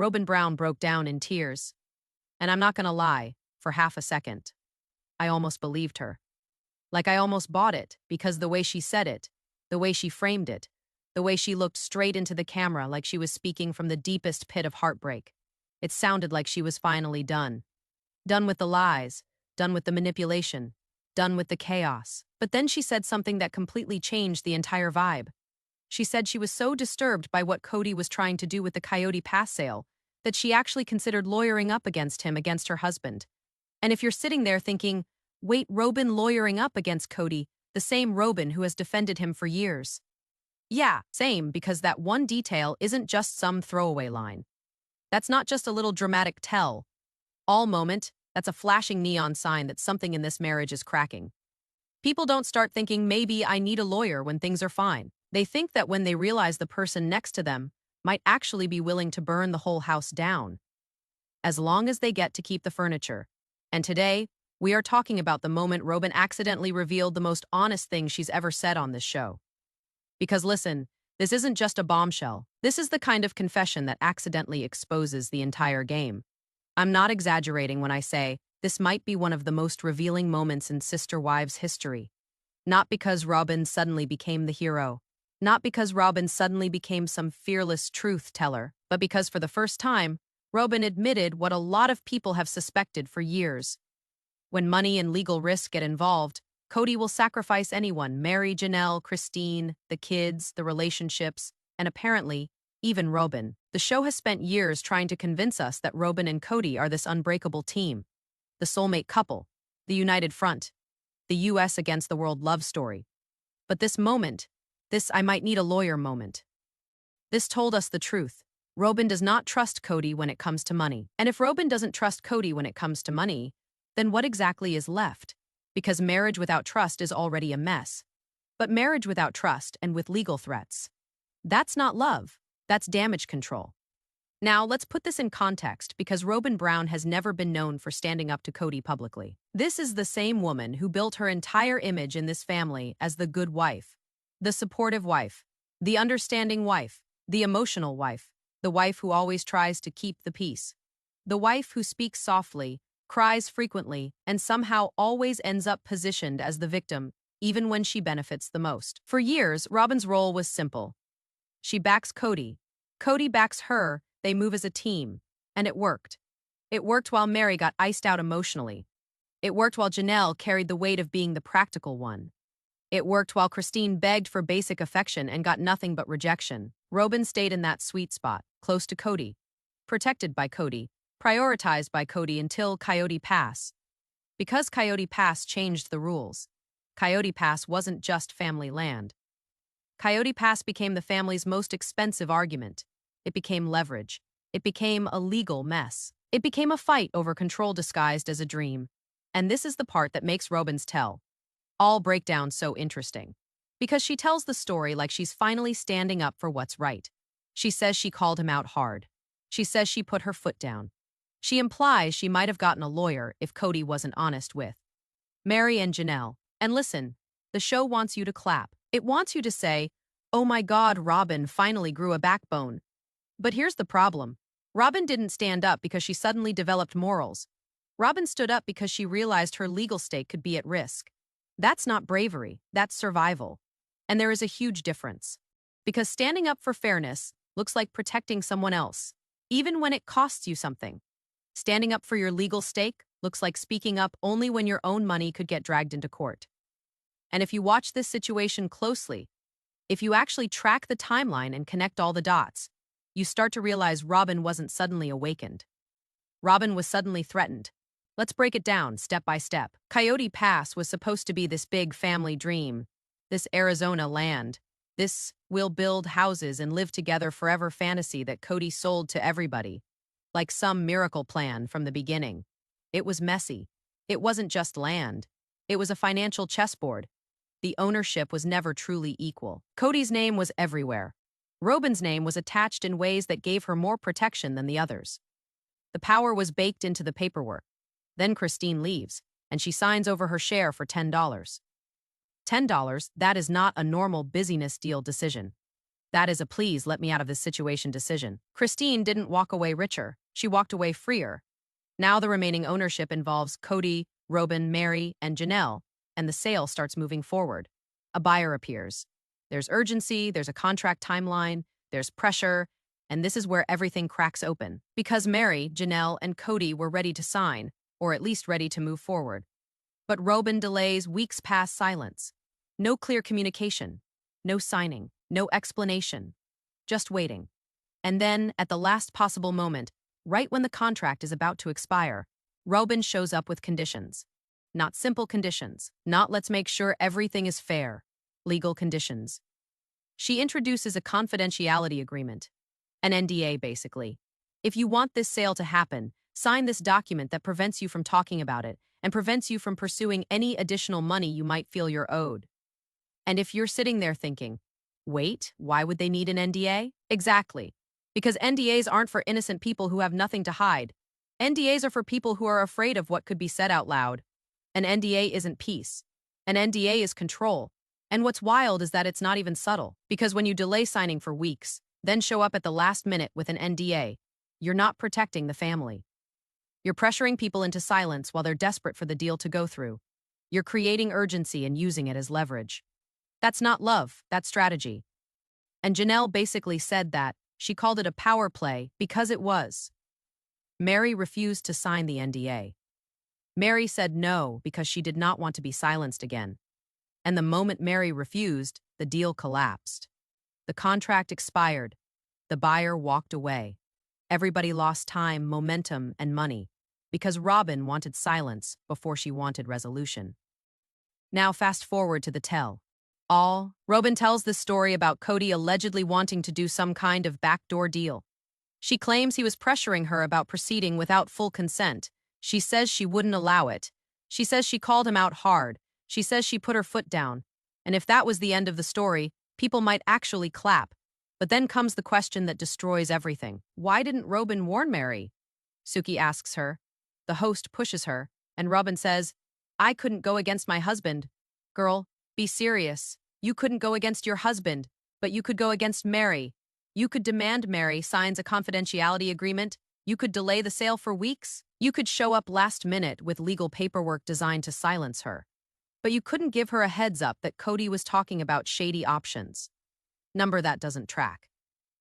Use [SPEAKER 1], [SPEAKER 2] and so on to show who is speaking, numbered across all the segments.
[SPEAKER 1] Robyn Brown broke down in tears. And I'm not gonna lie, for half a second, I almost believed her. Like I almost bought it, because the way she said it, the way she framed it, the way she looked straight into the camera like she was speaking from the deepest pit of heartbreak. It sounded like she was finally done. Done with the lies, done with the manipulation, done with the chaos. But then she said something that completely changed the entire vibe. She said she was so disturbed by what Kody was trying to do with the Coyote Pass sale that she actually considered lawyering up against him against her husband. And if you're sitting there thinking, wait, Robyn lawyering up against Kody, the same Robyn who has defended him for years. Yeah, same, because that one detail isn't just some throwaway line. That's not just a little dramatic tell-all moment, that's a flashing neon sign that something in this marriage is cracking. People don't start thinking maybe I need a lawyer when things are fine. They think that when they realize the person next to them might actually be willing to burn the whole house down, as long as they get to keep the furniture. And today, we are talking about the moment Robyn accidentally revealed the most honest thing she's ever said on this show. Because listen, this isn't just a bombshell. This is the kind of confession that accidentally exposes the entire game. I'm not exaggerating when I say this might be one of the most revealing moments in Sister Wives history. Not because Robyn suddenly became the hero. Not because Robyn suddenly became some fearless truth teller, but because for the first time, Robyn admitted what a lot of people have suspected for years. When money and legal risk get involved, Kody will sacrifice anyone, Meri, Janelle, Christine, the kids, the relationships, and apparently, even Robyn. The show has spent years trying to convince us that Robyn and Kody are this unbreakable team, the soulmate couple, the united front, the US against the world love story. But this moment, this I might need a lawyer moment, this told us the truth. Robyn does not trust Kody when it comes to money. And if Robyn doesn't trust Kody when it comes to money, then what exactly is left? Because marriage without trust is already a mess. But marriage without trust and with legal threats, that's not love, that's damage control. Now, let's put this in context because Robyn Brown has never been known for standing up to Kody publicly. This is the same woman who built her entire image in this family as the good wife, the supportive wife, the understanding wife, the emotional wife, the wife who always tries to keep the peace, the wife who speaks softly, cries frequently, and somehow always ends up positioned as the victim, even when she benefits the most. For years, Robyn's role was simple. She backs Kody. Kody backs her. They move as a team. And it worked. It worked while Meri got iced out emotionally. It worked while Janelle carried the weight of being the practical one. It worked while Christine begged for basic affection and got nothing but rejection. Robyn stayed in that sweet spot, close to Kody, protected by Kody, prioritized by Kody until Coyote Pass. Because Coyote Pass changed the rules. Coyote Pass wasn't just family land. Coyote Pass became the family's most expensive argument. It became leverage. It became a legal mess. It became a fight over control disguised as a dream. And this is the part that makes Robyn's tell-all breakdown so interesting. Because she tells the story like she's finally standing up for what's right. She says she called him out hard. She says she put her foot down. She implies she might have gotten a lawyer if Kody wasn't honest with Meri and Janelle. And listen, the show wants you to clap. It wants you to say, oh my God, Robyn finally grew a backbone. But here's the problem. Robyn didn't stand up because she suddenly developed morals. Robyn stood up because she realized her legal stake could be at risk. That's not bravery, that's survival. And there is a huge difference. Because standing up for fairness looks like protecting someone else, even when it costs you something. Standing up for your legal stake looks like speaking up only when your own money could get dragged into court. And if you watch this situation closely, if you actually track the timeline and connect all the dots, you start to realize Robyn wasn't suddenly awakened. Robyn was suddenly threatened. Let's break it down step by step. Coyote Pass was supposed to be this big family dream, this Arizona land, this we'll build houses and live together forever fantasy that Kody sold to everybody, like some miracle plan from the beginning. It was messy. It wasn't just land. It was a financial chessboard. The ownership was never truly equal. Kody's name was everywhere. Robyn's name was attached in ways that gave her more protection than the others. The power was baked into the paperwork. Then Christine leaves, and she signs over her share for $10. $10, that is not a normal business deal decision. That is a please let me out of this situation decision. Christine didn't walk away richer. She walked away freer. Now the remaining ownership involves Kody, Robyn, Mary, and Janelle, and the sale starts moving forward. A buyer appears. There's urgency, there's a contract timeline, there's pressure, and this is where everything cracks open. Because Mary, Janelle, and Kody were ready to sign, or at least ready to move forward. But Robyn delays, weeks past silence. No clear communication, no signing, no explanation, just waiting. And then, at the last possible moment, right when the contract is about to expire, Robyn shows up with conditions. Not simple conditions, not let's make sure everything is fair, legal conditions. She introduces a confidentiality agreement, an NDA basically. If you want this sale to happen, sign this document that prevents you from talking about it and prevents you from pursuing any additional money you might feel you're owed. And if you're sitting there thinking, wait, why would they need an NDA? Exactly. Because NDAs aren't for innocent people who have nothing to hide. NDAs are for people who are afraid of what could be said out loud. An NDA isn't peace. An NDA is control. And what's wild is that it's not even subtle, because when you delay signing for weeks, then show up at the last minute with an NDA, you're not protecting the family. You're pressuring people into silence while they're desperate for the deal to go through. You're creating urgency and using it as leverage. That's not love, that's strategy. And Janelle basically said that. She called it a power play because it was. Mary refused to sign the NDA. Mary said no because she did not want to be silenced again. And the moment Mary refused, the deal collapsed. The contract expired. The buyer walked away. Everybody lost time, momentum, and money because Robyn wanted silence before she wanted resolution. Now fast forward to the Tell-All. Robyn tells this story about Kody allegedly wanting to do some kind of backdoor deal. She claims he was pressuring her about proceeding without full consent. She says she wouldn't allow it. She says she called him out hard. She says she put her foot down. And if that was the end of the story, people might actually clap. But then comes the question that destroys everything. Why didn't Robyn warn Mary? Suki asks her. The host pushes her, and Robyn says, I couldn't go against my husband. Girl, be serious. You couldn't go against your husband, but you could go against Mary. You could demand Mary signs a confidentiality agreement. You could delay the sale for weeks. You could show up last minute with legal paperwork designed to silence her. But you couldn't give her a heads up that Kody was talking about shady options. Number that doesn't track.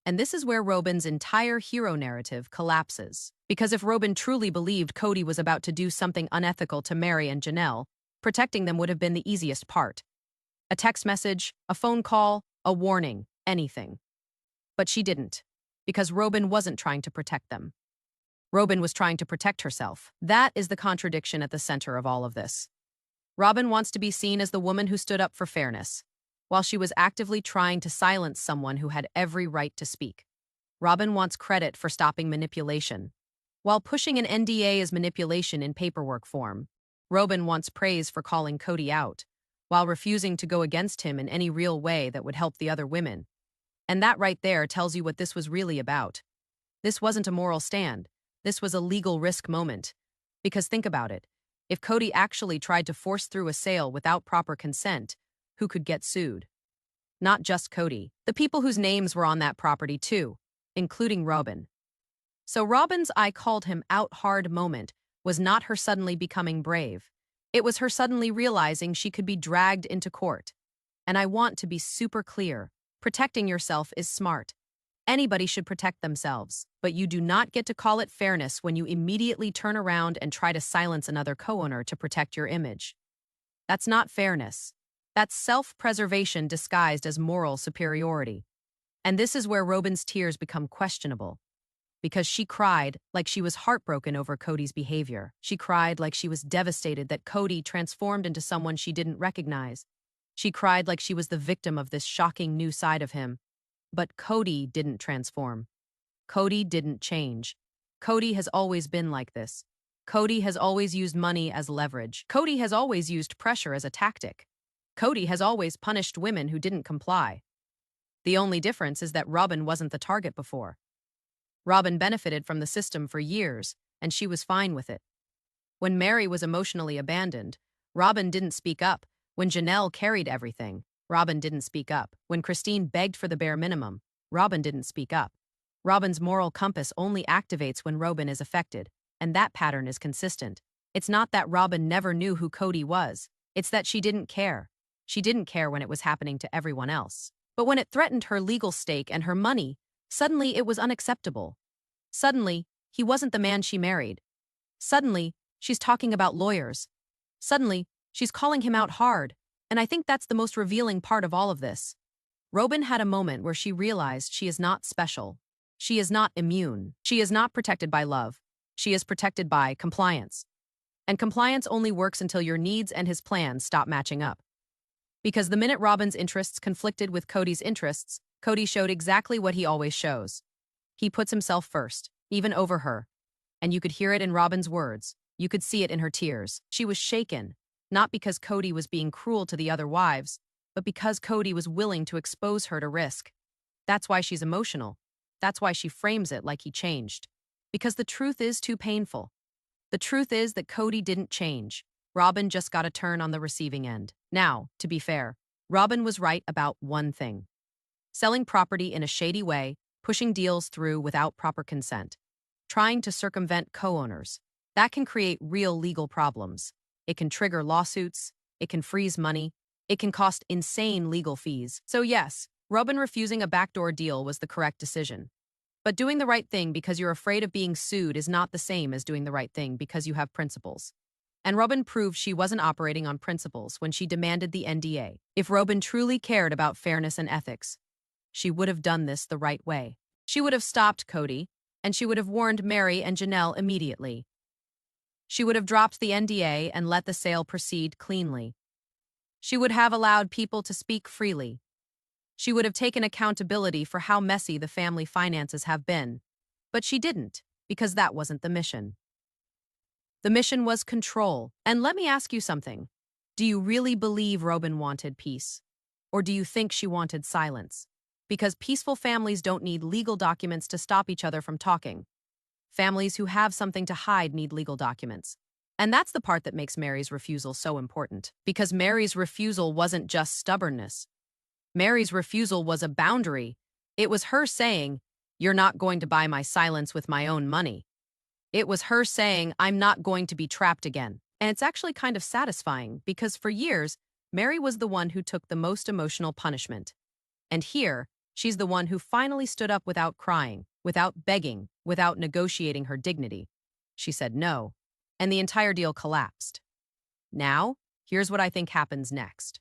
[SPEAKER 1] And this is where Robyn's entire hero narrative collapses. Because if Robyn truly believed Kody was about to do something unethical to Mary and Janelle, protecting them would have been the easiest part. A text message, a phone call, a warning, anything. But she didn't, because Robyn wasn't trying to protect them. Robyn was trying to protect herself. That is the contradiction at the center of all of this. Robyn wants to be seen as the woman who stood up for fairness, while she was actively trying to silence someone who had every right to speak. Robyn wants credit for stopping manipulation. While pushing an NDA as manipulation in paperwork form, Robyn wants praise for calling Kody out, while refusing to go against him in any real way that would help the other women. And that right there tells you what this was really about. This wasn't a moral stand. This was a legal risk moment. Because think about it. If Kody actually tried to force through a sale without proper consent, who could get sued? Not just Kody. The people whose names were on that property too, including Robyn. So Robyn's I called him out hard moment was not her suddenly becoming brave. It was her suddenly realizing she could be dragged into court. And I want to be super clear. Protecting yourself is smart. Anybody should protect themselves, but you do not get to call it fairness when you immediately turn around and try to silence another co-owner to protect your image. That's not fairness. That's self-preservation disguised as moral superiority. And this is where Robyn's tears become questionable. Because she cried like she was heartbroken over Kody's behavior. She cried like she was devastated that Kody transformed into someone she didn't recognize. She cried like she was the victim of this shocking new side of him. But Kody didn't transform. Kody didn't change. Kody has always been like this. Kody has always used money as leverage. Kody has always used pressure as a tactic. Kody has always punished women who didn't comply. The only difference is that Robyn wasn't the target before. Robyn benefited from the system for years, and she was fine with it. When Mary was emotionally abandoned, Robyn didn't speak up. When Janelle carried everything, Robyn didn't speak up. When Christine begged for the bare minimum, Robyn didn't speak up. Robyn's moral compass only activates when Robyn is affected, and that pattern is consistent. It's not that Robyn never knew who Kody was. It's that she didn't care. She didn't care when it was happening to everyone else. But when it threatened her legal stake and her money, suddenly it was unacceptable. Suddenly, he wasn't the man she married. Suddenly, she's talking about lawyers. Suddenly, she's calling him out hard. And I think that's the most revealing part of all of this. Robyn had a moment where she realized she is not special. She is not immune. She is not protected by love. She is protected by compliance. And compliance only works until your needs and his plans stop matching up. Because the minute Robyn's interests conflicted with Kody's interests, Kody showed exactly what he always shows. He puts himself first, even over her. And you could hear it in Robyn's words. You could see it in her tears. She was shaken, not because Kody was being cruel to the other wives, but because Kody was willing to expose her to risk. That's why she's emotional. That's why she frames it like he changed. Because the truth is too painful. The truth is that Kody didn't change. Robyn just got a turn on the receiving end. Now, to be fair, Robyn was right about one thing. Selling property in a shady way, pushing deals through without proper consent, trying to circumvent co-owners. That can create real legal problems. It can trigger lawsuits, it can freeze money, it can cost insane legal fees. So yes, Robyn refusing a backdoor deal was the correct decision. But doing the right thing because you're afraid of being sued is not the same as doing the right thing because you have principles. And Robyn proved she wasn't operating on principles when she demanded the NDA. If Robyn truly cared about fairness and ethics, she would have done this the right way. She would have stopped Kody, and she would have warned Meri and Janelle immediately. She would have dropped the NDA and let the sale proceed cleanly. She would have allowed people to speak freely. She would have taken accountability for how messy the family finances have been. But she didn't, because that wasn't the mission. The mission was control. And let me ask you something. Do you really believe Robyn wanted peace? Or do you think she wanted silence? Because peaceful families don't need legal documents to stop each other from talking. Families who have something to hide need legal documents. And that's the part that makes Meri's refusal so important. Because Meri's refusal wasn't just stubbornness. Meri's refusal was a boundary. It was her saying, "You're not going to buy my silence with my own money." It was her saying, "I'm not going to be trapped again." And it's actually kind of satisfying because for years, Meri was the one who took the most emotional punishment. And here, she's the one who finally stood up without crying, without begging, without negotiating her dignity. She said no, and the entire deal collapsed. Now, here's what I think happens next.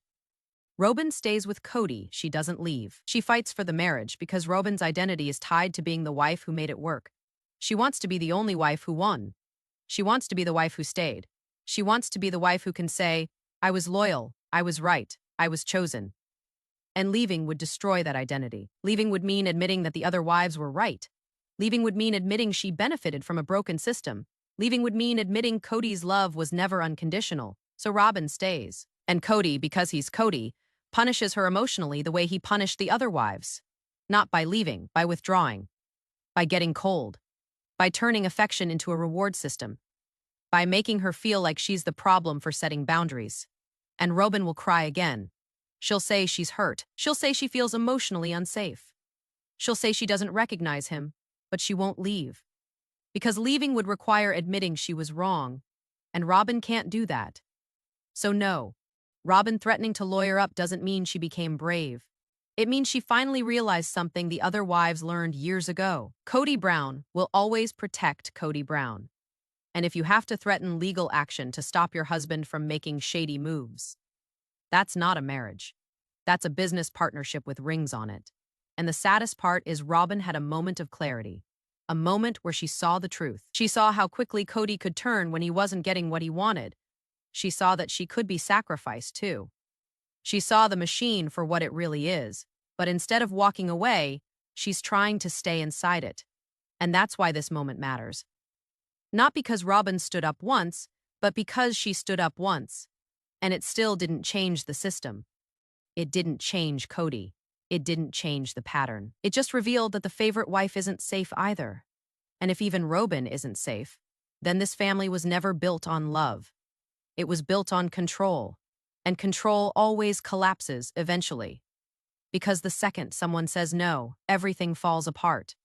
[SPEAKER 1] Robyn stays with Kody. She doesn't leave. She fights for the marriage because Robyn's identity is tied to being the wife who made it work. She wants to be the only wife who won. She wants to be the wife who stayed. She wants to be the wife who can say, "I was loyal, I was right, I was chosen." And leaving would destroy that identity. Leaving would mean admitting that the other wives were right. Leaving would mean admitting she benefited from a broken system. Leaving would mean admitting Kody's love was never unconditional. So Robyn stays. And Kody, because he's Kody, punishes her emotionally the way he punished the other wives. Not by leaving, by withdrawing, by getting cold, by turning affection into a reward system, by making her feel like she's the problem for setting boundaries. And Robyn will cry again. She'll say she's hurt. She'll say she feels emotionally unsafe. She'll say she doesn't recognize him, but she won't leave. Because leaving would require admitting she was wrong, and Robyn can't do that. So no, Robyn threatening to lawyer up doesn't mean she became brave. It means she finally realized something the other wives learned years ago. Kody Brown will always protect Kody Brown. And if you have to threaten legal action to stop your husband from making shady moves, that's not a marriage. That's a business partnership with rings on it. And the saddest part is Robyn had a moment of clarity. A moment where she saw the truth. She saw how quickly Kody could turn when he wasn't getting what he wanted. She saw that she could be sacrificed, too. She saw the machine for what it really is, but instead of walking away, she's trying to stay inside it. And that's why this moment matters. Not because Robyn stood up once, but because she stood up once. And it still didn't change the system. It didn't change Kody. It didn't change the pattern. It just revealed that the favorite wife isn't safe either. And if even Robyn isn't safe, then this family was never built on love. It was built on control. And control always collapses eventually. Because the second someone says no, everything falls apart.